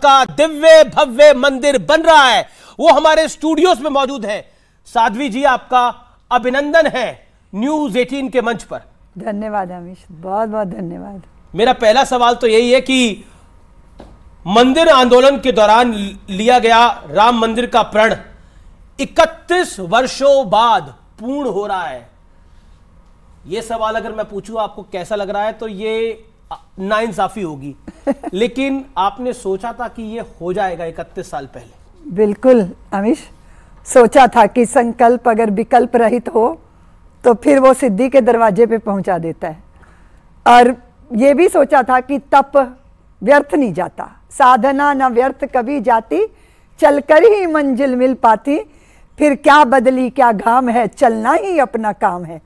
का दिव्य भव्य मंदिर बन रहा है, वो हमारे स्टूडियोज में मौजूद है। साध्वी जी, आपका अभिनंदन है न्यूज 18 के मंच पर। धन्यवाद अमीश, बहुत बहुत धन्यवाद। मेरा पहला सवाल तो यही है कि मंदिर आंदोलन के दौरान लिया गया राम मंदिर का प्रण 31 वर्षों बाद पूर्ण हो रहा है। यह सवाल अगर मैं पूछूं आपको कैसा लग रहा है तो ये नाइंसाफी होगी, लेकिन आपने सोचा था कि यह हो जाएगा 31 साल पहले? बिल्कुल अमीश, सोचा था कि संकल्प अगर विकल्प रहित हो तो फिर वो सिद्धि के दरवाजे पे पहुंचा देता है। और ये भी सोचा था कि तप व्यर्थ नहीं जाता, साधना न व्यर्थ कभी जाती, चलकर ही मंजिल मिल पाती, फिर क्या बदली क्या घाम है, चलना ही अपना काम है।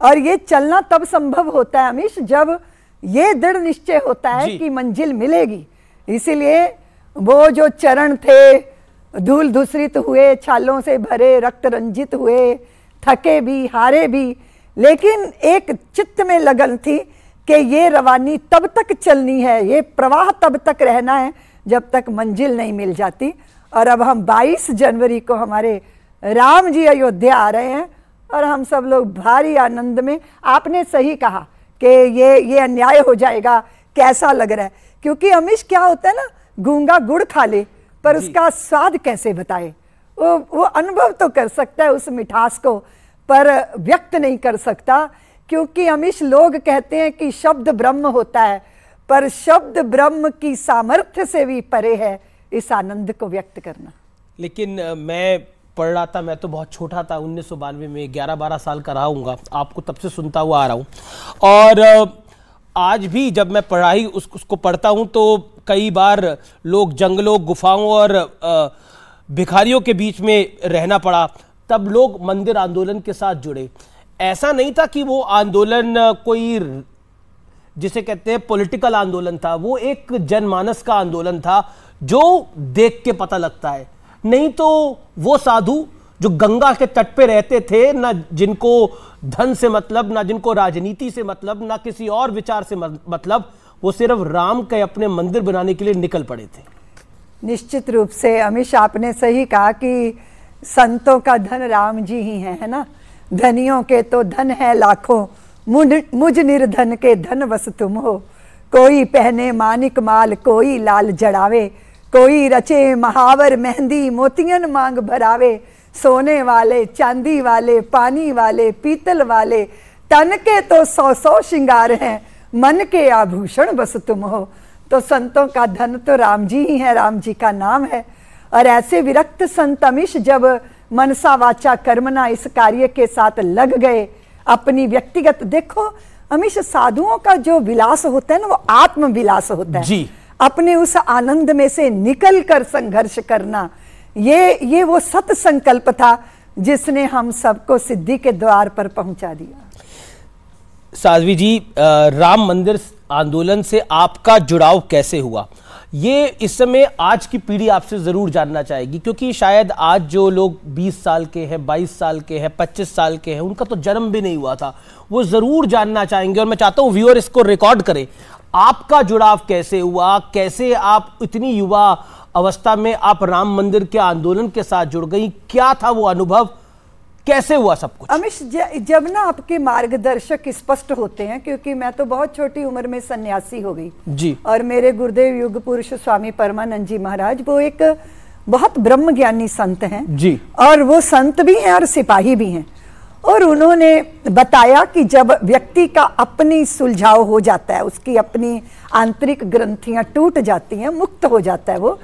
और ये चलना तब संभव होता है अमीश जब ये दृढ़ निश्चय होता है कि मंजिल मिलेगी। इसीलिए वो जो चरण थे धूल धूसरित हुए, छालों से भरे, रक्त रंजित हुए, थके भी हारे भी, लेकिन एक चित्त में लगन थी कि ये रवानी तब तक चलनी है, ये प्रवाह तब तक रहना है जब तक मंजिल नहीं मिल जाती। और अब हम 22 जनवरी को हमारे राम जी अयोध्या आ रहे हैं और हम सब लोग भारी आनंद में। आपने सही कहा कि ये अन्याय हो जाएगा, कैसा लग रहा है, क्योंकि अमीश क्या होता है ना, गूंगा गुड़ खा ले पर उसका स्वाद कैसे बताए। वो अनुभव तो कर सकता है उस मिठास को, पर व्यक्त नहीं कर सकता, क्योंकि अमीश लोग कहते हैं कि शब्द ब्रह्म होता है, पर शब्द ब्रह्म की सामर्थ्य से भी परे है इस आनंद को व्यक्त करना। लेकिन मैं पढ़ रहा था, मैं तो बहुत छोटा था, 1992 में 11-12 साल का रहा हूँगा, आपको तब से सुनता हुआ आ रहा हूँ। और आज भी जब मैं पढ़ाई उसको पढ़ता हूँ तो कई बार लोग जंगलों, गुफाओं और भिखारियों के बीच में रहना पड़ा, तब लोग मंदिर आंदोलन के साथ जुड़े। ऐसा नहीं था कि वो आंदोलन कोई जिसे कहते हैं पॉलिटिकल आंदोलन था, वो एक जनमानस का आंदोलन था जो देख के पता लगता है। नहीं तो वो साधु जो गंगा के तट पे रहते थे, ना जिनको धन से मतलब, ना जिनको राजनीति से मतलब, ना किसी और विचार से मतलब, वो सिर्फ राम के अपने मंदिर बनाने के लिए निकल पड़े थे। निश्चित रूप से अमीश, आपने सही कहा कि संतों का धन राम जी ही है ना। धनियों के तो धन है लाखों, मुझ निर्धन के धन बस तुम हो। कोई पहने मानिक माल, कोई लाल जड़ावे, कोई रचे महावर मेहंदी, मोतियन मांग भरावे। सोने वाले, चांदी वाले, पानी वाले, पीतल वाले, तन के तो 100-100 श्रृंगार हैं, मन के आभूषण बस तुम हो। तो संतों का धन तो राम जी ही है, राम जी का नाम है। और ऐसे विरक्त संत अमीश जब मनसा वाचा कर्मना इस कार्य के साथ लग गए, अपनी व्यक्तिगत, देखो अमीश साधुओं का जो विलास होता है ना, वो आत्म विलास होता है जी। अपने उस आनंद में से निकल कर संघर्ष करना, ये वो सत संकल्प था जिसने हम सबको सिद्धि के द्वार पर पहुंचा दिया। साध्वी जी, राम मंदिर आंदोलन से आपका जुड़ाव कैसे हुआ, ये इस समय आज की पीढ़ी आपसे जरूर जानना चाहेगी, क्योंकि शायद आज जो लोग 20 साल के हैं, 22 साल के हैं, 25 साल के हैं, उनका तो जन्म भी नहीं हुआ था, वो जरूर जानना चाहेंगे। और मैं चाहता हूं व्यूअर इसको रिकॉर्ड करें, आपका जुड़ाव कैसे हुआ, कैसे आप इतनी युवा अवस्था में आप राम मंदिर के आंदोलन के साथ जुड़ गई, क्या था वो अनुभव, कैसे हुआ सब कुछ? अमीश, जब ना आपके मार्गदर्शक स्पष्ट होते हैं, क्योंकि मैं तो बहुत छोटी उम्र में सन्यासी हो गई जी, और मेरे गुरुदेव युग पुरुष स्वामी परमानंद जी महाराज वो एक बहुत ब्रह्म ज्ञानी संत हैं जी, और वो संत भी हैं और सिपाही भी हैं। और उन्होंने बताया कि जब व्यक्ति का अपनी सुलझाव हो जाता है, उसकी अपनी आंतरिक ग्रंथियां टूट जाती हैं, मुक्त हो जाता है वो,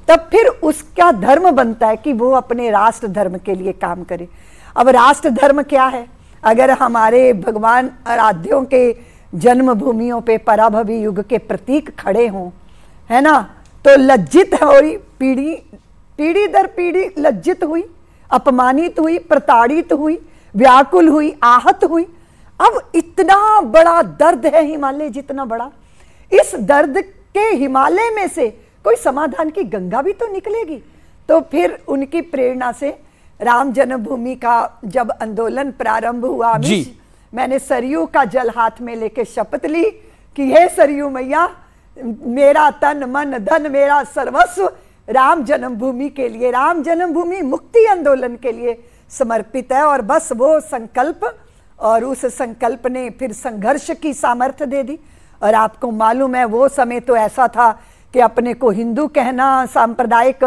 तब फिर उसका धर्म बनता है कि वो अपने राष्ट्र धर्म के लिए काम करे। अब राष्ट्र धर्म क्या है? अगर हमारे भगवान आराध्यों के जन्मभूमियों पे पराभवी युग के प्रतीक खड़े हों, है ना, तो लज्जित हुई पीढ़ी दर पीढ़ी लज्जित हुई, अपमानित हुई, प्रताड़ित हुई, व्याकुल हुई, आहत हुई। अब इतना बड़ा दर्द है, हिमालय जितना बड़ा, इस दर्द के हिमालय में से कोई समाधान की गंगा भी तो निकलेगी। तो फिर उनकी प्रेरणा से राम जन्मभूमि का जब आंदोलन प्रारंभ हुआ, मैंने सरयू का जल हाथ में लेके शपथ ली कि हे सरयू मैया, मेरा तन मन धन मेरा सर्वस्व राम जन्मभूमि के लिए, राम जन्मभूमि मुक्ति आंदोलन के लिए समर्पित है। और बस वो संकल्प और उस संकल्प ने फिर संघर्ष की सामर्थ्य दे दी। और आपको मालूम है वो समय तो ऐसा था कि अपने को हिंदू कहना, सांप्रदायिक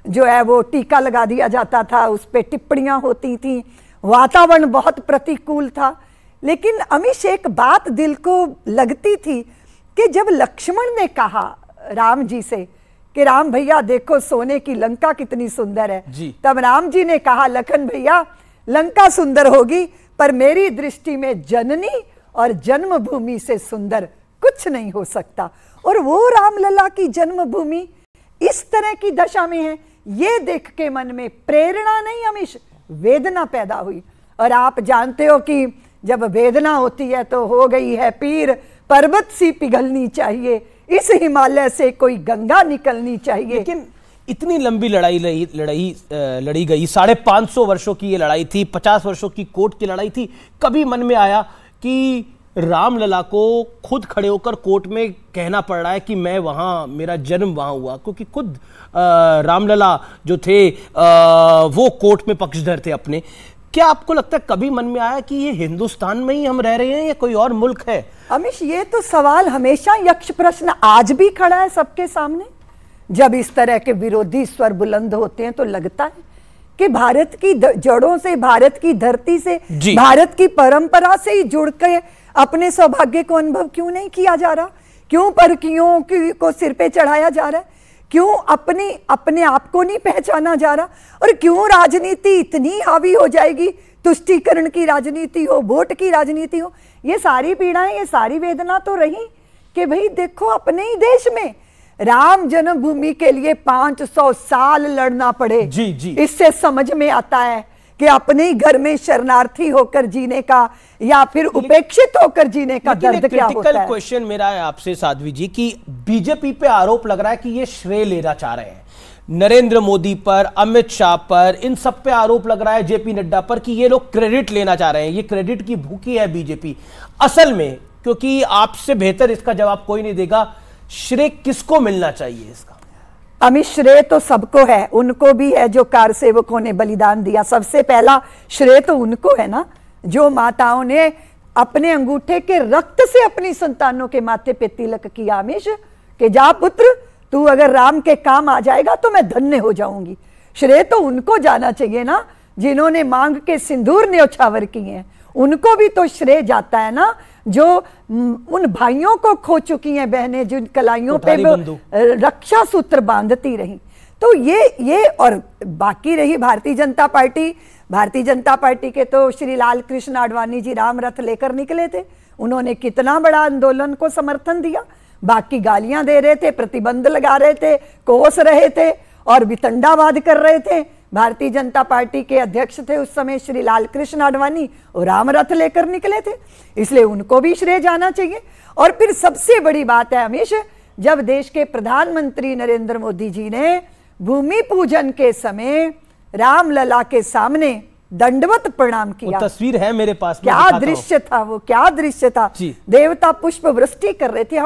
जो है वो टीका लगा दिया जाता था, उस पर टिप्पणियां होती थी, वातावरण बहुत प्रतिकूल था। लेकिन अमीश एक बात दिल को लगती थी कि जब लक्ष्मण ने कहा राम जी से कि राम भैया देखो सोने की लंका कितनी सुंदर है, तब राम जी ने कहा लखन भैया लंका सुंदर होगी पर मेरी दृष्टि में जननी और जन्मभूमि से सुंदर कुछ नहीं हो सकता। और वो रामलला की जन्मभूमि इस तरह की दशा में है, ये देख के मन में प्रेरणा नहीं अमीश वेदना पैदा हुई। और आप जानते हो कि जब वेदना होती है तो हो गई है पीर पर्वत सी पिघलनी चाहिए, इस हिमालय से कोई गंगा निकलनी चाहिए। लेकिन इतनी लंबी लड़ाई लड़ी गई, 550 वर्षों की ये लड़ाई थी, 50 वर्षों की कोर्ट की लड़ाई थी। कभी मन में आया कि रामलला को खुद खड़े होकर कोर्ट में कहना पड़ रहा है कि मैं वहां, मेरा जन्म वहां हुआ, क्योंकि खुद रामलला जो थे वो कोर्ट में पक्षधर थे अपने। क्या आपको लगता है कभी मन में आया कि ये हिंदुस्तान में ही हम रह रहे हैं या कोई और मुल्क है? अमीश ये तो सवाल हमेशा यक्ष प्रश्न आज भी खड़ा है सबके सामने। जब इस तरह के विरोधी स्वर बुलंद होते हैं तो लगता है कि भारत की जड़ों से, भारत की धरती से, भारत की परंपरा से ही जुड़ के अपने सौभाग्य को अनुभव क्यों नहीं किया जा रहा? क्यों परकियों को सिर पे चढ़ाया जा रहा है? क्यों अपने आप को नहीं पहचाना जा रहा? और क्यों राजनीति इतनी हावी हो जाएगी, तुष्टीकरण की राजनीति हो, वोट की राजनीति हो? ये सारी पीड़ाएं, ये सारी वेदना तो रही कि भाई देखो अपने ही देश में राम जन्मभूमि के लिए 500 साल लड़ना पड़े। जी। इससे समझ में आता है कि अपने ही घर में शरणार्थी होकर जीने का या फिर उपेक्षित होकर जीने का दर्द क्या होता है। क्रिटिकल क्वेश्चन मेरा है आपसे साध्वी जी कि बीजेपी पे आरोप लग रहा है कि ये श्रेय लेना चाह रहे हैं नरेंद्र मोदी पर, अमित शाह पर, इन सब पे आरोप लग रहा है, जेपी नड्डा पर, कि ये लोग क्रेडिट लेना चाह रहे हैं। ये क्रेडिट की भूखी है बीजेपी असल में, क्योंकि आपसे बेहतर इसका जवाब कोई नहीं देगा। श्रेय किसको मिलना चाहिए इसका? अमित श्रेय तो सबको है, उनको भी है जो कार सेवकों ने बलिदान दिया। सबसे पहला श्रेय तो उनको है ना, जो माताओं ने अपने अंगूठे के रक्त से अपनी संतानों के माथे पे तिलक किया। अमीश कि जा पुत्र, तू अगर राम के काम आ जाएगा तो मैं धन्य हो जाऊंगी। श्रेय तो उनको जाना चाहिए ना जिन्होंने मांग के सिंदूर न्योछावर किए हैं। उनको भी तो श्रेय जाता है ना जो उन भाइयों को खो चुकी हैं बहनें, जिन कलाइयों पे रक्षा सूत्र बांधती रही। तो ये और बाकी रही भारतीय जनता पार्टी के तो श्री लाल कृष्ण आडवाणी जी राम रथ लेकर निकले थे। उन्होंने कितना बड़ा आंदोलन को समर्थन दिया। बाकी गालियां दे रहे थे, प्रतिबंध लगा रहे थे, कोस रहे थे और वितंडावाद कर रहे थे। भारतीय जनता पार्टी के अध्यक्ष थे उस समय श्री लाल कृष्ण आडवाणी, और राम रथ लेकर निकले थे, इसलिए उनको भी श्रेय जाना चाहिए। और फिर सबसे बड़ी बात है अमीश, जब देश के प्रधानमंत्री नरेंद्र मोदी जी ने भूमि पूजन के समय रामलला के सामने दंडवत प्रणाम किया। तस्वीर है मेरे पास, क्या दृश्य था वो, क्या दृश्य था। देवता पुष्प वृष्टि कर रहे थे।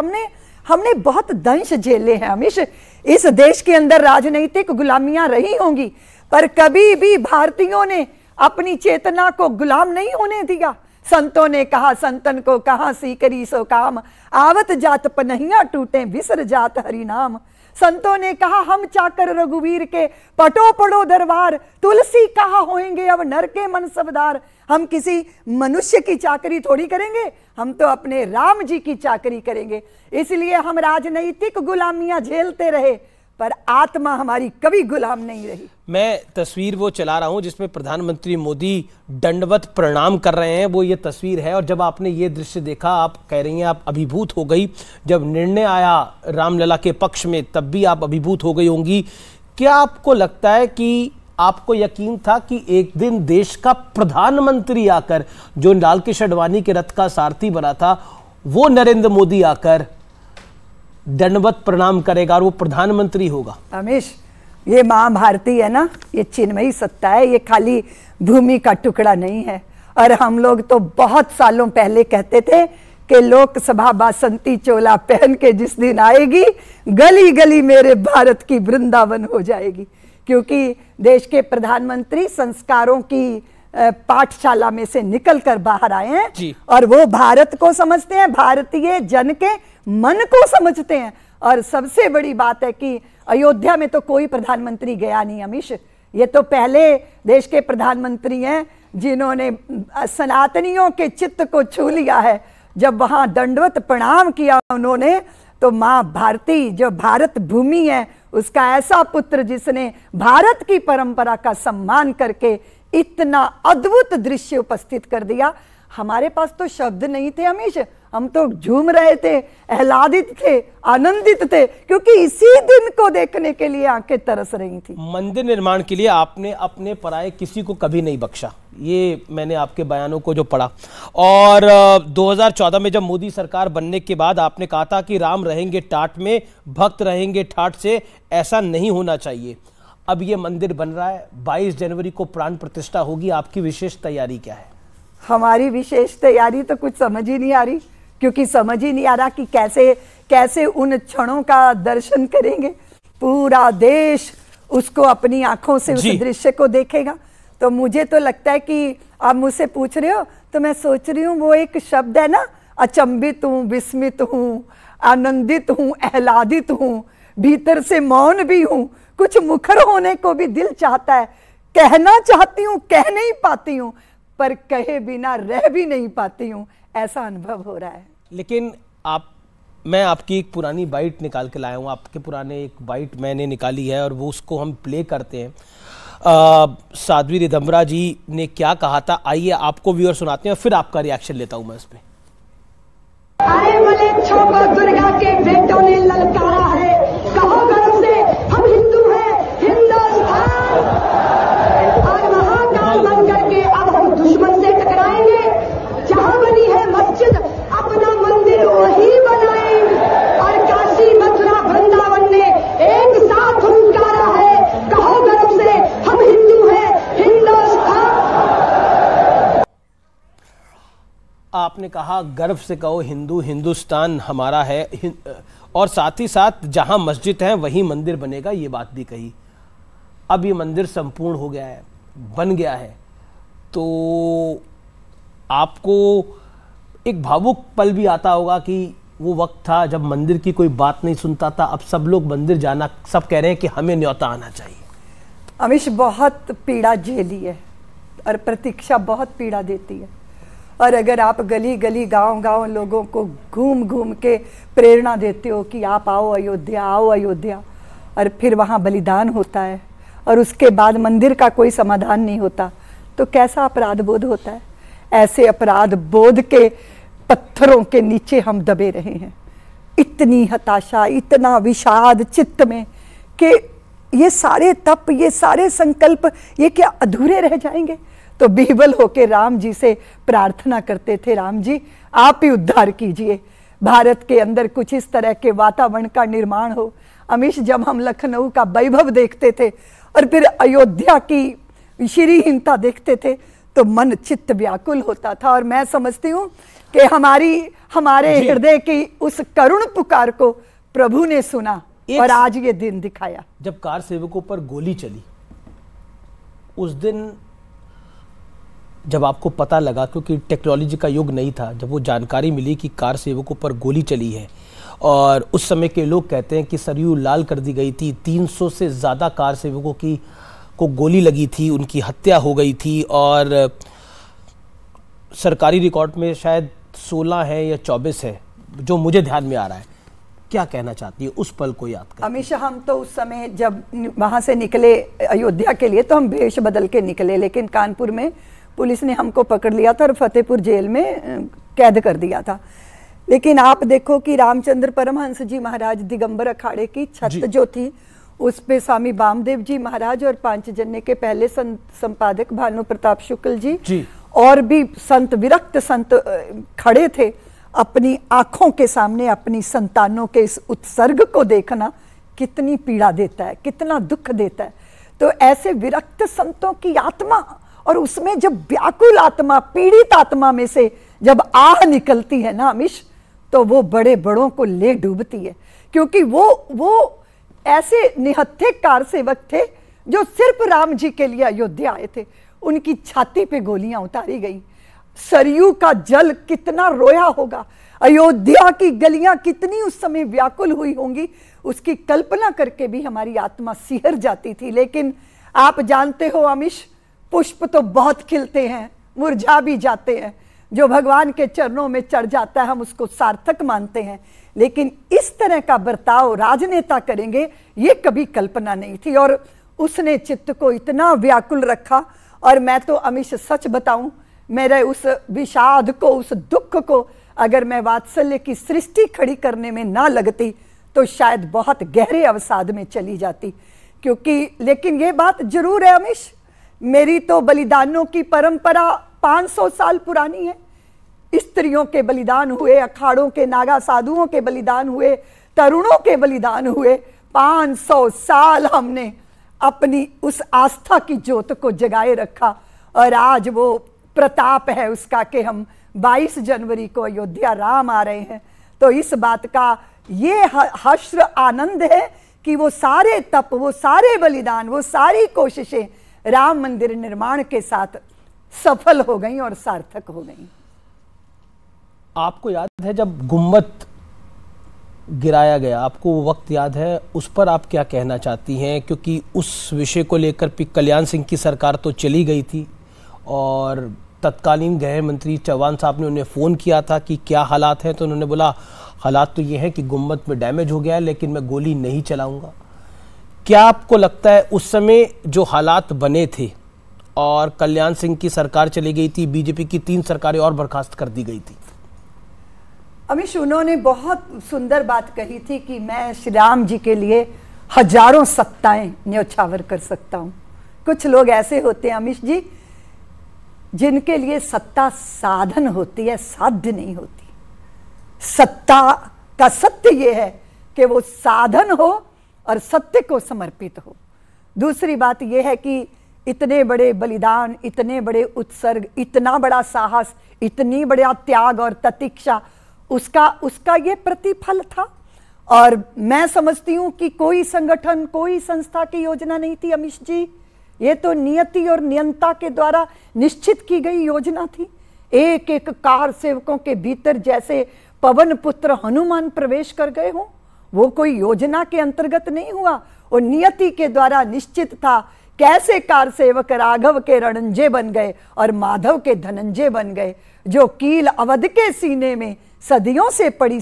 हमने बहुत दंश झेले हैं अमीश। इस देश के अंदर राजनीतिक गुलामियां रही होंगी, पर कभी भी भारतीयों ने अपनी चेतना को गुलाम नहीं होने दिया। संतों ने कहा, संतन को कहा सी करी सो काम, आवत जात पनहिया टूटे विसर जात हरि नाम। संतों ने कहा, हम चाकर रघुवीर के पटो पड़ो दरबार, तुलसी कहा होएंगे अब नर के मन सबदार। हम किसी मनुष्य की चाकरी थोड़ी करेंगे, हम तो अपने राम जी की चाकरी करेंगे। इसलिए हम राजनीतिक गुलामियां झेलते रहे, पर आत्मा हमारी कभी गुलाम नहीं रही। मैं तस्वीर वो चला रहा हूं जिसमें प्रधानमंत्री मोदी दंडवत प्रणाम कर रहे हैं, वो ये तस्वीर है। और जब आपने ये दृश्य देखा, आप कह रही हैं आप अभिभूत हो गई। जब निर्णय आया रामलला के पक्ष में, तब भी आप अभिभूत हो गई होंगी। क्या आपको लगता है कि आपको यकीन था कि एक दिन देश का प्रधानमंत्री आकर, जो लाल कृष्ण आडवाणी के रथ का सारथी बना था, वो नरेंद्र मोदी आकर दंडवत प्रणाम करेगा और वो प्रधानमंत्री होगा? अमीश, ये मां भारती है ना, ये चिन्मयी सत्ता है, ये खाली भूमि का टुकड़ा नहीं है। और हम लोग तो बहुत सालों पहले कहते थे कि लोकसभा बासंती चोला पहन के जिस दिन आएगी, गली गली मेरे भारत की वृंदावन हो जाएगी। क्योंकि देश के प्रधानमंत्री संस्कारों की पाठशाला में से निकलकर बाहर आए हैं और वो भारत को समझते हैं, भारतीय जन के मन को समझते हैं। और सबसे बड़ी बात है कि अयोध्या में तो कोई प्रधानमंत्री गया नहीं अमीश, ये तो पहले देश के प्रधानमंत्री हैं जिन्होंने सनातनियों के चित्त को छू लिया है। जब वहां दंडवत प्रणाम किया उन्होंने, तो मां भारती जो भारत भूमि है उसका ऐसा पुत्र जिसने भारत की परंपरा का सम्मान करके इतना अद्भुत दृश्य उपस्थित कर दिया। हमारे पास तो शब्द नहीं थे अमीश, हम तो झूम रहे थे, आह्लादित थे, आनंदित थे, क्योंकि इसी दिन को देखने के लिए आंखें तरस रही थी। मंदिर निर्माण के लिए आपने अपने पराये किसी को कभी नहीं बख्शा, ये मैंने आपके बयानों को जो पढ़ा। और 2014 में जब मोदी सरकार बनने के बाद आपने कहा था कि राम रहेंगे टाट में, भक्त रहेंगे ठाट से, ऐसा नहीं होना चाहिए। अब ये मंदिर बन रहा है, 22 जनवरी को प्राण प्रतिष्ठा होगी, आपकी विशेष तैयारी क्या है? हमारी विशेष तैयारी तो कुछ समझ ही नहीं आ रही, क्योंकि समझ ही नहीं आ रहा कि कैसे कैसे उन क्षणों का दर्शन करेंगे। पूरा देश उसको अपनी आंखों से उस दृश्य को देखेगा। तो मुझे तो लगता है कि आप मुझसे पूछ रहे हो तो मैं सोच रही हूँ, वो एक शब्द है ना, अचंभित हूँ, विस्मित हूँ, आनंदित हूँ, आह्लादित हूँ, भीतर से मौन भी हूँ, कुछ मुखर होने को भी दिल चाहता है, कहना चाहती हूँ, कह नहीं पाती हूँ, पर कहे बिना रह भी नहीं पाती हूँ, ऐसा अनुभव हो रहा है। लेकिन मैं आपकी एक पुरानी बाइट निकाल के लाया हूँ, आपके पुराने एक बाइट मैंने निकाली है और वो उसको हम प्ले करते हैं। साध्वी रिधम्बरा जी ने क्या कहा था, आइए आपको व्यूअर सुनाते हैं और फिर आपका रिएक्शन लेता हूं मैं इस पे। अरे मलेच्छों को दुर्गा के बेटों ने ललकारा है, कहो गर्व से हम हिंदू हैं, हिंदुस्तान। और महाकाल बन करके अब हम दुश्मन से टकराएंगे। जहां बनी है मस्जिद अपना मंदिर वहीं बनाएंगे। और काशी मथुरा वृंदावन ने एक साथ हुंकारा है, कहो गर्व से हम हिंदू हैं, हिंदुस्तान। आपने कहा गर्व से कहो हिंदू, हिंदुस्तान हमारा है, और साथ ही साथ जहां मस्जिद है वहीं मंदिर बनेगा, ये बात भी कही। अब ये मंदिर संपूर्ण हो गया है, बन गया है, तो आपको एक भावुक पल भी आता होगा कि वो वक्त था जब मंदिर की कोई बात नहीं सुनता था, अब सब लोग मंदिर जाना, सब कह रहे हैं कि हमें न्योता आना चाहिए। अमीश, बहुत पीड़ा झेली है और प्रतीक्षा बहुत पीड़ा देती है। और अगर आप गली गली गांव गांव लोगों को घूम घूम के प्रेरणा देते हो कि आप आओ अयोध्या, आओ अयोध्या, और फिर वहाँ बलिदान होता है और उसके बाद मंदिर का कोई समाधान नहीं होता, तो कैसा अपराध बोध होता है। ऐसे अपराध बोध के पत्थरों के नीचे हम दबे रहे हैं, इतनी हताशा, इतना विषाद चित्त में कि ये सारे तप, ये सारे संकल्प, ये क्या अधूरे रह जाएंगे। तो बिहवल होके राम जी से प्रार्थना करते थे, राम जी आप ही उद्धार कीजिए, भारत के अंदर कुछ इस तरह के वातावरण का निर्माण हो। अमीश, जब हम लखनऊ का वैभव देखते थे और फिर अयोध्या की श्रीहीनता देखते थे तो मन चित्त व्याकुल होता था। और मैं समझती हूँ कि हमारे हृदय की उस करुण पुकार को प्रभु ने सुना और आज ये दिन दिखाया। जब कार सेवकों पर गोली चली उस दिन, जब आपको पता लगा, क्योंकि टेक्नोलॉजी का युग नहीं था, जब वो जानकारी मिली कि कार सेवकों पर गोली चली है, और उस समय के लोग कहते हैं कि सरयू लाल कर दी गई थी, 300 से ज़्यादा कार सेवकों को गोली लगी थी, उनकी हत्या हो गई थी, और सरकारी रिकॉर्ड में शायद 16 है या 24 है जो मुझे ध्यान में आ रहा है। क्या कहना चाहती है उस पल को याद कर? हमेशा हम तो उस समय जब वहाँ से निकले अयोध्या के लिए तो हम भेष बदल के निकले, लेकिन कानपुर में पुलिस ने हमको पकड़ लिया था और फतेहपुर जेल में कैद कर दिया था। लेकिन आप देखो कि रामचंद्र परमहंस जी महाराज दिगंबर अखाड़े की छत जो थी उस पे स्वामी वामदेव जी महाराज और पांचजन्य के पहले संपादक भानु प्रताप शुक्ल जी और भी संत, विरक्त संत खड़े थे। अपनी आंखों के सामने अपनी संतानों के इस उत्सर्ग को देखना कितनी पीड़ा देता है, कितना दुख देता है। तो ऐसे विरक्त संतों की आत्मा और उसमें जब व्याकुल आत्मा, पीड़ित आत्मा में से जब आह निकलती है ना अमीश, तो वो बड़े बड़ों को ले डूबती है। क्योंकि वो ऐसे निहत्थे कार सेवक थे जो सिर्फ राम जी के लिए अयोध्या आए थे। उनकी छाती पे गोलियां उतारी गई, सरयू का जल कितना रोया होगा, अयोध्या की गलियां कितनी उस समय व्याकुल हुई होंगी, उसकी कल्पना करके भी हमारी आत्मा सिहर जाती थी। लेकिन आप जानते हो अमीश, पुष्प तो बहुत खिलते हैं, मुरझा भी जाते हैं। जो भगवान के चरणों में चढ़ जाता है हम उसको सार्थक मानते हैं, लेकिन इस तरह का बर्ताव राजनेता करेंगे ये कभी कल्पना नहीं थी। और उसने चित्त को इतना व्याकुल रखा। और मैं तो अमीश सच बताऊं, मेरे उस विषाद को, उस दुख को अगर मैं वात्सल्य की सृष्टि खड़ी करने में ना लगती तो शायद बहुत गहरे अवसाद में चली जाती। क्योंकि लेकिन ये बात जरूर है अमीश, मेरी तो बलिदानों की परंपरा 500 साल पुरानी है। स्त्रियों के बलिदान हुए, अखाड़ों के नागा साधुओं के बलिदान हुए, तरुणों के बलिदान हुए। 500 साल हमने अपनी उस आस्था की ज्योत को जगाए रखा। और आज वो प्रताप है उसका कि हम 22 जनवरी को अयोध्या राम आ रहे हैं। तो इस बात का ये हर्ष आनंद है कि वो सारे तप, वो सारे बलिदान, वो सारी कोशिशें राम मंदिर निर्माण के साथ सफल हो गई और सार्थक हो गई। आपको याद है जब गुम्बद गिराया गया, आपको वो वक्त याद है, उस पर आप क्या कहना चाहती हैं? क्योंकि उस विषय को लेकर पी कल्याण सिंह की सरकार तो चली गई थी और तत्कालीन गृह मंत्री चौहान साहब ने उन्हें फ़ोन किया था कि क्या हालात हैं, तो उन्होंने बोला हालात तो ये हैं कि गुम्बद में डैमेज हो गया है लेकिन मैं गोली नहीं चलाऊंगा। क्या आपको लगता है उस समय जो हालात बने थे और कल्याण सिंह की सरकार चली गई थी, बीजेपी की 3 सरकारें और बर्खास्त कर दी गई थी? अमीश, उन्होंने बहुत सुंदर बात कही थी कि मैं श्री राम जी के लिए हजारों सत्ताएं न्योछावर कर सकता हूं। कुछ लोग ऐसे होते हैं अमीश जी जिनके लिए सत्ता साधन होती है, साध्य नहीं होती। सत्ता का सत्य यह है कि वो साधन हो और सत्य को समर्पित हो। दूसरी बात यह है कि इतने बड़े बलिदान, इतने बड़े उत्सर्ग, इतना बड़ा साहस, इतनी बड़ा त्याग और तितिक्षा, उसका ये प्रतिफल था। और मैं समझती हूं कि कोई संगठन, कोई संस्था की योजना नहीं थी अमीश जी, ये तो नियति और नियंता के द्वारा निश्चित की गई योजना थी। एक एक कार सेवकों के भीतर जैसे पवन पुत्र हनुमान प्रवेश कर गए हों, वो कोई योजना के अंतर्गत नहीं हुआ, वो नियति के द्वारा निश्चित था। कैसे कार सेवक राघव के रणंजय बन गए और माधव के धनंजय बन गए। जो कील अवध के सीने में सदियों से पड़ी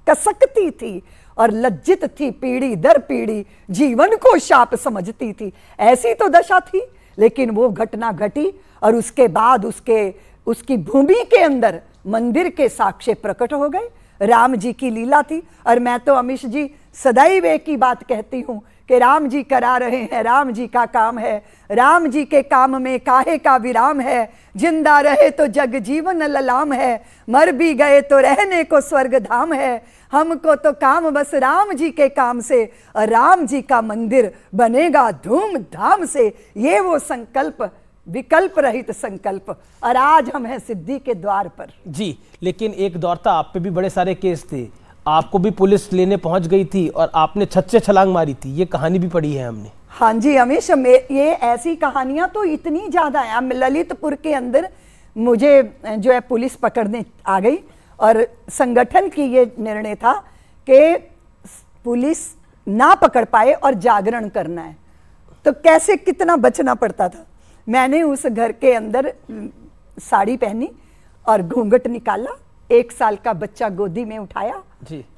कसकती थी और लज्जित थी पीढ़ी दर पीढ़ी, जीवन को शाप समझती थी, ऐसी तो दशा थी। लेकिन वो घटना घटी और उसके बाद उसकी भूमि के अंदर मंदिर के साक्ष्य प्रकट हो गए। राम जी की लीला थी। और मैं तो अमीश जी सदैव एक ही बात कहती हूं कि राम जी करा रहे हैं, राम जी का काम है, राम जी के काम में काहे का विराम है। जिंदा रहे तो जग जीवन ललाम है, मर भी गए तो रहने को स्वर्ग धाम है। हमको तो काम बस राम जी के काम से, और राम जी का मंदिर बनेगा धूमधाम से। ये वो संकल्प, विकल्प रहित संकल्प, और आज हम हैं सिद्धि के द्वार पर। जी, लेकिन एक दौर था आप पे भी बड़े सारे केस थे, आपको भी पुलिस लेने पहुंच गई थी और आपने छत से छलांग मारी थी, ये कहानी भी पढ़ी है हमने। हाँ जी अमीश, ये ऐसी कहानियां तो इतनी ज्यादा है। ललितपुर के अंदर मुझे जो है पुलिस पकड़ने आ गई और संगठन की ये निर्णय था कि पुलिस ना पकड़ पाए और जागरण करना है, तो कैसे कितना बचना पड़ता था। मैंने उस घर के अंदर साड़ी पहनी और घूंघट निकाला, 1 साल का बच्चा गोदी में उठाया,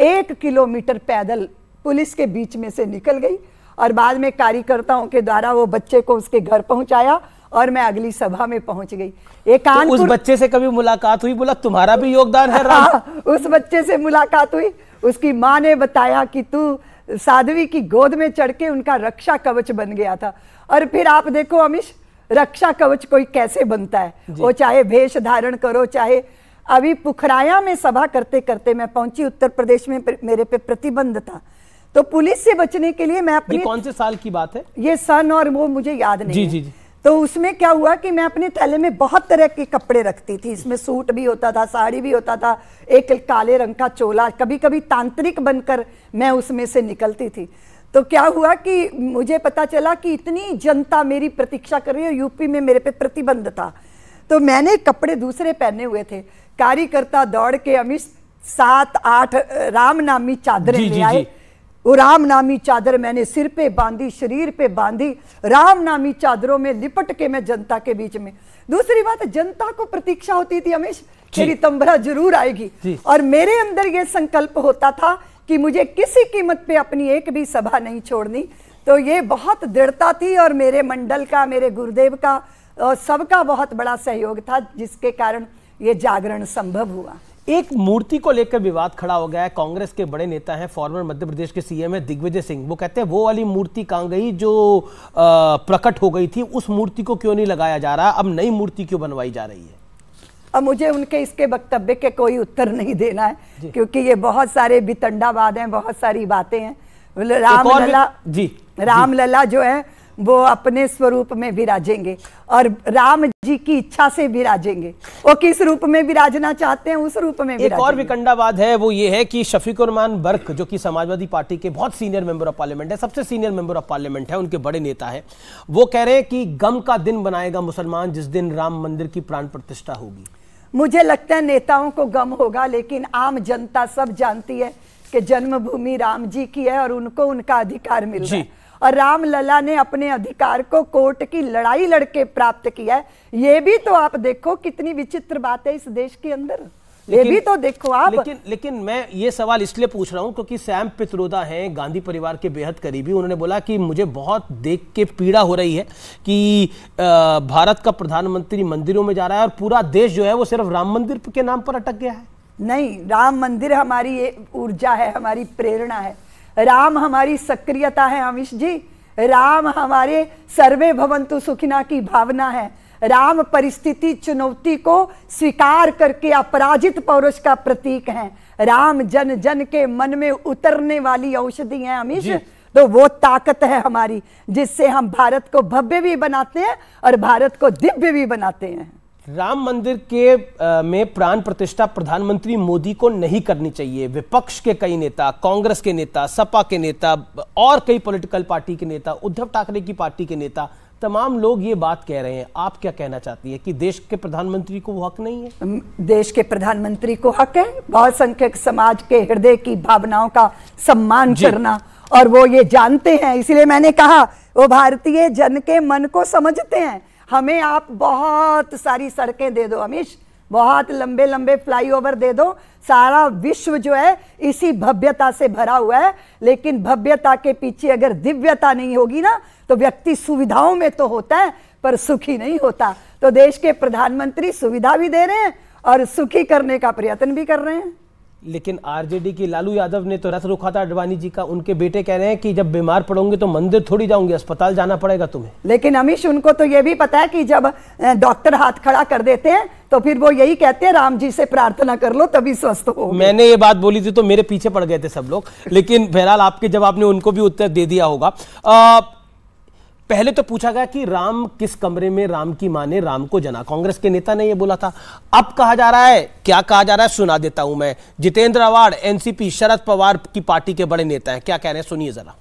1 किलोमीटर पैदल पुलिस के बीच में से निकल गई और बाद में कार्यकर्ताओं के द्वारा वो बच्चे को उसके घर पहुंचाया और मैं अगली सभा में पहुंच गई। तो उस बच्चे से कभी मुलाकात हुई? बोला तुम्हारा भी योगदान है राम? हाँ, उस बच्चे से मुलाकात हुई। उसकी माँ ने बताया कि तू साध्वी की गोद में चढ़ के उनका रक्षा कवच बन गया था। और फिर आप देखो अमीश, रक्षा कवच कोई कैसे बनता है, वो चाहे भेष धारण करो, चाहे अभी पुखराया में सभा करते करते मैं पहुंची, उत्तर प्रदेश में मेरे पे प्रतिबंध था, तो पुलिस से बचने के लिए मैं अपनी, कौन से साल की बात है ये सन और वो मुझे याद नहीं जी, है। जी, जी। तो उसमें क्या हुआ कि मैं अपने थैले में बहुत तरह के कपड़े रखती थी, इसमें सूट भी होता था, साड़ी भी होता था, एक काले रंग का चोला, कभी कभी तांत्रिक बनकर मैं उसमें से निकलती थी। तो क्या हुआ कि मुझे पता चला कि इतनी जनता मेरी प्रतीक्षा कर रही है, यूपी में मेरे पे प्रतिबंध था, तो मैंने कपड़े दूसरे पहने हुए थे। कार्यकर्ता दौड़ के अमित 7-8 राम नामी चादरें ले आए, वो राम नामी चादर मैंने सिर पे बांधी, शरीर पे बांधी, राम नामी चादरों में लिपट के मैं जनता के बीच में। दूसरी बात, जनता को प्रतीक्षा होती थी हमेश मेरी तंबरा जरूर आएगी, और मेरे अंदर ये संकल्प होता था कि मुझे किसी कीमत पे अपनी एक भी सभा नहीं छोड़नी। तो ये बहुत दृढ़ता थी, और मेरे मंडल का, मेरे गुरुदेव का, सबका बहुत बड़ा सहयोग था, जिसके कारण ये जागरण संभव हुआ। एक मूर्ति को लेकर विवाद खड़ा हो गया है। कांग्रेस के बड़े नेता हैं, फॉर्मर मध्य प्रदेश के सीएम है दिग्विजय सिंह, वो कहते हैं वो वाली मूर्ति कहाँ गई जो प्रकट हो गई थी, उस मूर्ति को क्यों नहीं लगाया जा रहा, अब नई मूर्ति क्यों बनवाई जा रही है? अब मुझे उनके इसके वक्तव्य के कोई उत्तर नहीं देना है, क्योंकि ये बहुत सारे वितंडावाद हैं, बहुत सारी बातें हैं। रामलला जो है वो अपने स्वरूप में विराजेंगे, और राम जी की इच्छा से विराजेंगे। वो किस रूप में विराजना चाहते हैं, उस रूप में एक और विकंडावाद है, वो ये है कि शफीकुर रहमान बर्क, जो कि समाजवादी पार्टी के बहुत सीनियर मेंबर ऑफ पार्लियामेंट है, सबसे सीनियर मेंबर ऑफ पार्लियामेंट है, उनके बड़े नेता है, वो कह रहे हैं कि गम का दिन बनाएगा मुसलमान जिस दिन राम मंदिर की प्राण प्रतिष्ठा होगी। मुझे लगता है नेताओं को गम होगा, लेकिन आम जनता सब जानती है कि जन्मभूमि राम जी की है, और उनको उनका अधिकार मिल रहा है, और रामलला ने अपने अधिकार को कोर्ट की लड़ाई लड़के प्राप्त किया है। ये भी तो आप देखो कितनी विचित्र बात है इस देश के अंदर, ये भी तो देखो आप। लेकिन मैं ये सवाल इसलिए पूछ रहा हूं क्योंकि सैम पित्रोदा हैं, गांधी परिवार के बेहद करीबी, उन्होंने बोला कि मुझे बहुत देख के पीड़ा हो रही है कि भारत का प्रधानमंत्री मंदिरों में जा रहा है और पूरा देश जो है वो सिर्फ राम मंदिर के नाम पर अटक गया है। नहीं, राम मंदिर हमारी ऊर्जा है, हमारी प्रेरणा है, राम हमारी सक्रियता है अमिश जी, राम हमारे सर्वे भवन्तु सुखिना की भावना है, राम परिस्थिति चुनौती को स्वीकार करके अपराजित पौरुष का प्रतीक है, राम जन जन के मन में उतरने वाली औषधि है अमिश। तो वो ताकत है हमारी, जिससे हम भारत को भव्य भी बनाते हैं और भारत को दिव्य भी बनाते हैं। राम मंदिर के में प्राण प्रतिष्ठा प्रधानमंत्री मोदी को नहीं करनी चाहिए। विपक्ष के कई नेता, कांग्रेस के नेता, सपा के नेता और कई पॉलिटिकल पार्टी के नेता, उद्धव ठाकरे की पार्टी के नेता, तमाम लोग ये बात कह रहे हैं। आप क्या कहना चाहती है कि देश के प्रधानमंत्री को वो हक नहीं है? देश के प्रधानमंत्री को हक है बहुसंख्यक समाज के हृदय की भावनाओं का सम्मान करना, और वो ये जानते हैं। इसलिए मैंने कहा वो भारतीय जन के मन को समझते हैं। हमें आप बहुत सारी सड़कें दे दो अमिश, बहुत लंबे लंबे फ्लाईओवर दे दो, सारा विश्व जो है इसी भव्यता से भरा हुआ है, लेकिन भव्यता के पीछे अगर दिव्यता नहीं होगी ना, तो व्यक्ति सुविधाओं में तो होता है पर सुखी नहीं होता। तो देश के प्रधानमंत्री सुविधा भी दे रहे हैं और सुखी करने का प्रयत्न भी कर रहे हैं। लेकिन आरजेडी की लालू यादव ने तो रथ रोका था अडवाणी जी का। उनके बेटे कह रहे हैं कि जब बीमार पड़ोगे तो मंदिर थोड़ी जाऊंगे, अस्पताल जाना पड़ेगा तुम्हें। लेकिन अमीश, उनको तो ये भी पता है कि जब डॉक्टर हाथ खड़ा कर देते हैं तो फिर वो यही कहते हैं राम जी से प्रार्थना कर लो तभी स्वस्थ हो। मैंने ये बात बोली थी तो मेरे पीछे पड़ गए थे सब लोग, लेकिन बहरहाल आपके जवाब ने उनको भी उत्तर दे दिया होगा। पहले तो पूछा गया कि राम किस कमरे में राम की मां ने राम को जना, कांग्रेस के नेता ने यह बोला था। अब कहा जा रहा है, क्या कहा जा रहा है सुना देता हूं मैं। जितेंद्र आवाड़, एनसीपी, शरद पवार की पार्टी के बड़े नेता हैं, क्या कह रहे हैं सुनिए जरा।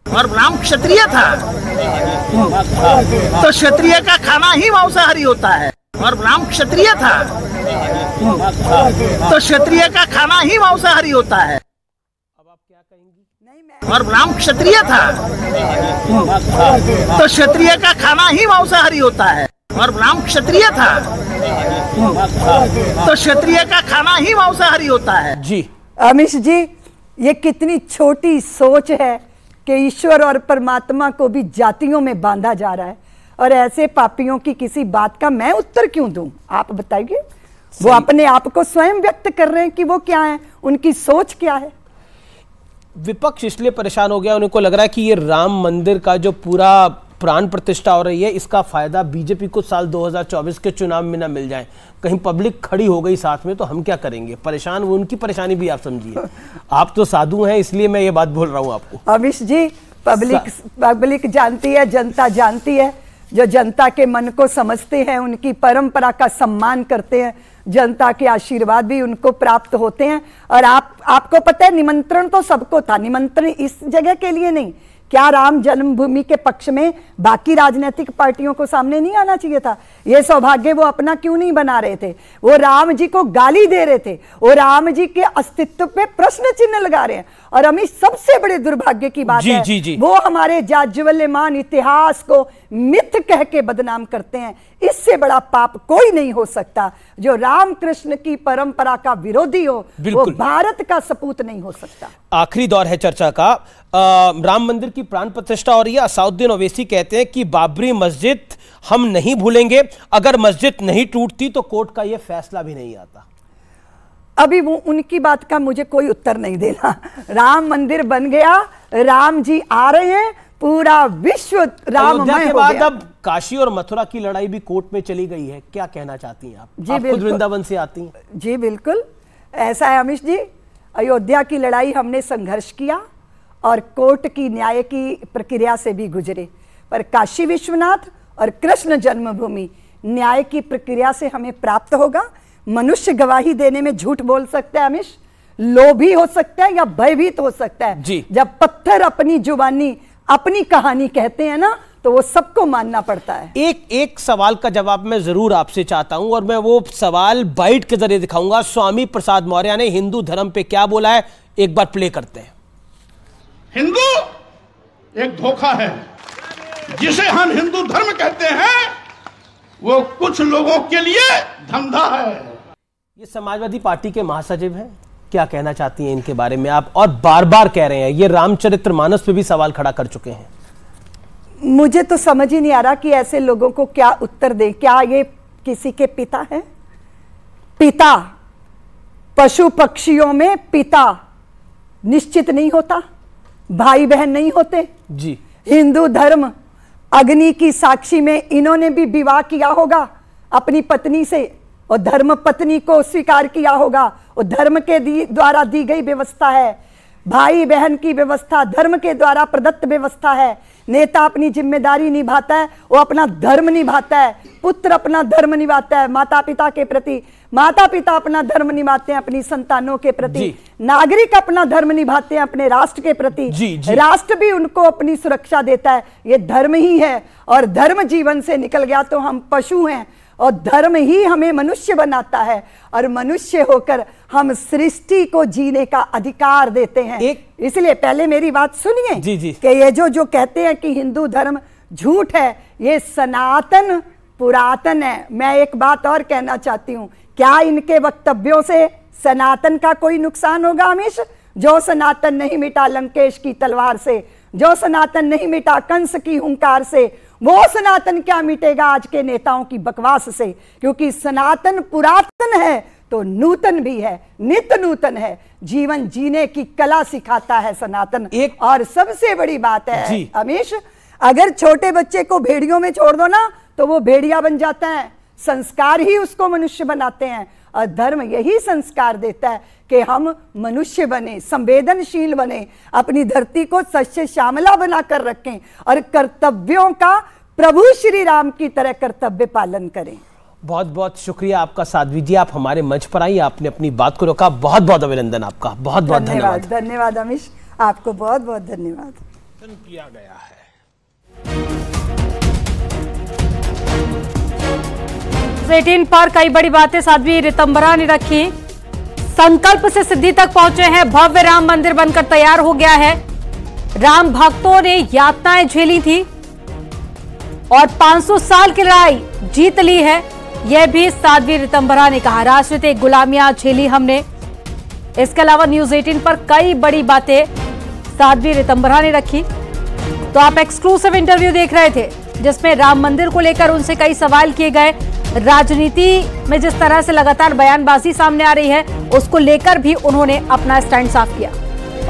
और राम क्षत्रिय था तो क्षत्रिय का खाना ही मांसाहारी होता है, और राम क्षत्रिय था तो क्षत्रिय का खाना ही मांसाहारी होता है। और राम क्षत्रिय था तो क्षत्रिय का खाना ही मांसाहारी होता है, और राम क्षत्रिय था तो क्षत्रिय का खाना ही मांसाहारी होता है। जी अमीश जी, ये कितनी छोटी सोच है कि ईश्वर और परमात्मा को भी जातियों में बांधा जा रहा है, और ऐसे पापियों की किसी बात का मैं उत्तर क्यों दूं? आप बताइए। वो अपने आप को स्वयं व्यक्त कर रहे हैं कि वो क्या है, उनकी सोच क्या है। विपक्ष इसलिए परेशान हो गया, उनको लग रहा है कि ये राम मंदिर का जो पूरा प्राण प्रतिष्ठा हो रही है, इसका फायदा बीजेपी को साल 2024 के चुनाव में ना मिल जाए। कहीं पब्लिक खड़ी हो गई साथ में तो हम क्या करेंगे? परेशान, वो उनकी परेशानी भी आप समझिए। आप तो साधु हैं, इसलिए मैं ये बात बोल रहा हूं आपको। अमिश जी, पब्लिक जानती है, जनता जानती है। जो जनता के मन को समझते हैं, उनकी परंपरा का सम्मान करते हैं, जनता के आशीर्वाद भी उनको प्राप्त होते हैं। और आपको पता है, निमंत्रण तो सबको था, निमंत्रण इस जगह के लिए नहीं। क्या राम जन्मभूमि के पक्ष में बाकी राजनीतिक पार्टियों को सामने नहीं आना चाहिए था? ये सौभाग्य वो अपना क्यों नहीं बना रहे थे? वो राम जी को गाली दे रहे थे, वो राम जी के अस्तित्व पे प्रश्न चिन्ह लगा रहे हैं। और हमें सबसे बड़े दुर्भाग्य की बात है, वो हमारे जाज्वल्यमान इतिहास को मिथ कह के बदनाम करते हैं। इससे बड़ा पाप कोई नहीं हो सकता। जो रामकृष्ण की परंपरा का विरोधी हो, वो भारत का सपूत नहीं हो सकता। आखिरी दौर है चर्चा का। राम मंदिर की प्राण प्रतिष्ठा हो रही है। असाउद्दीन ओवैसी कहते हैं कि बाबरी मस्जिद हम नहीं भूलेंगे, अगर मस्जिद नहीं टूटती तो कोर्ट का यह फैसला भी नहीं आता। अभी वो उनकी बात का मुझे कोई उत्तर नहीं देना। राम मंदिर बन गया, राम जी आ रहे हैं, पूरा विश्व राममय के हो बाद गया। अब काशी और मथुरा की लड़ाई भी कोर्ट में चली गई है। क्या कहना चाहती हैं आप? आप खुद वृंदावन से आती हैं। जी बिल्कुल ऐसा है अमिश जी। अयोध्या की लड़ाई हमने संघर्ष किया और कोर्ट की न्याय की प्रक्रिया से भी गुजरे, पर काशी विश्वनाथ और कृष्ण जन्मभूमि न्याय की प्रक्रिया से हमें प्राप्त होगा। मनुष्य गवाही देने में झूठ बोल सकता है अमिश, लोभी हो सकता है या भयभीत हो सकता है जी। जब पत्थर अपनी जुबानी अपनी कहानी कहते हैं ना, तो वो सबको मानना पड़ता है। एक सवाल का जवाब मैं जरूर आपसे चाहता हूं और मैं वो सवाल बाइट के जरिए दिखाऊंगा। स्वामी प्रसाद मौर्य ने हिंदू धर्म पे क्या बोला है, एक बार प्ले करते हैं। हिंदू एक धोखा है। जिसे हम हिंदू धर्म कहते हैं वो कुछ लोगों के लिए धंधा है। ये समाजवादी पार्टी के महासचिव हैं, क्या कहना चाहती हैं इनके बारे में आप? और बार बार कह रहे हैं, ये रामचरितमानस पे भी सवाल खड़ा कर चुके हैं। मुझे तो समझ ही नहीं आ रहा कि ऐसे लोगों को क्या उत्तर दें। क्या ये किसी के पिता हैं? पिता, पशु पक्षियों में पिता निश्चित नहीं होता, भाई बहन नहीं होते जी। हिंदू धर्म अग्नि की साक्षी में इन्होंने भी विवाह किया होगा अपनी पत्नी से, और धर्म पत्नी को स्वीकार किया होगा, और धर्म के द्वारा दी गई व्यवस्था है। भाई बहन की व्यवस्था धर्म के द्वारा प्रदत्त व्यवस्था है। नेता अपनी जिम्मेदारी निभाता है, वो अपना धर्म निभाता है। पुत्र अपना धर्म निभाता है माता पिता के प्रति, माता पिता अपना धर्म निभाते हैं अपनी संतानों के प्रति, नागरिक अपना धर्म निभाते हैं अपने राष्ट्र के प्रति, राष्ट्र भी उनको अपनी सुरक्षा देता है। ये धर्म ही है, और धर्म जीवन से निकल गया तो हम पशु हैं, और धर्म ही हमें मनुष्य बनाता है, और मनुष्य होकर हम सृष्टि को जीने का अधिकार देते हैं। इसलिए पहले मेरी बात सुनिए कि ये जो कहते हैं कि हिंदू धर्म झूठ है, ये सनातन पुरातन है। मैं एक बात और कहना चाहती हूँ, क्या इनके वक्तव्यों से सनातन का कोई नुकसान होगा हमेशा? जो सनातन नहीं मिटा लंकेश की तलवार से, जो सनातन नहीं मिटा कंस की हुंकार से, वो सनातन क्या मिटेगा आज के नेताओं की बकवास से? क्योंकि सनातन पुरातन है तो नूतन भी है, नित्य नूतन है। जीवन जीने की कला सिखाता है सनातन। और सबसे बड़ी बात है अमीश, अगर छोटे बच्चे को भेड़ियों में छोड़ दो ना, तो वो भेड़िया बन जाता है। संस्कार ही उसको मनुष्य बनाते हैं, और धर्म यही संस्कार देता है कि हम मनुष्य बने, संवेदनशील बने, अपनी धरती को सस्य श्यामला बनाकर रखें, और कर्तव्यों का प्रभु श्री राम की तरह कर्तव्य पालन करें। बहुत बहुत शुक्रिया आपका साध्वी जी, आप हमारे मंच पर आई, आपने अपनी बात को रोका। बहुत बहुत अभिनंदन आपका, बहुत बहुत धन्यवाद। धन्यवाद अमीश, आपको बहुत बहुत धन्यवाद। किया गया है। न्यूज़18 पर कई बड़ी बातें साध्वी ऋतंभरा ने रखी। संकल्प से सिद्धि तक पहुंचे हैं, भव्य राम मंदिर बनकर तैयार हो गया है। राम भक्तों ने यातनाएं झेली थी और 500 साल की लड़ाई जीत ली है, यह भी साध्वी ऋतंभरा ने कहा। राजनीतिक गुलामियां झेली हमने। इसके अलावा न्यूज़18 पर कई बड़ी बातें साध्वी ऋतंभरा ने रखी। तो आप एक्सक्लूसिव इंटरव्यू देख रहे थे, जिसमें राम मंदिर को लेकर उनसे कई सवाल किए गए। राजनीति में जिस तरह से लगातार बयानबाजी सामने आ रही है, उसको लेकर भी उन्होंने अपना स्टैंड साफ किया।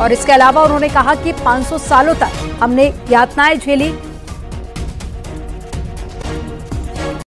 और इसके अलावा उन्होंने कहा कि 500 सालों तक हमने यातनाएं झेली,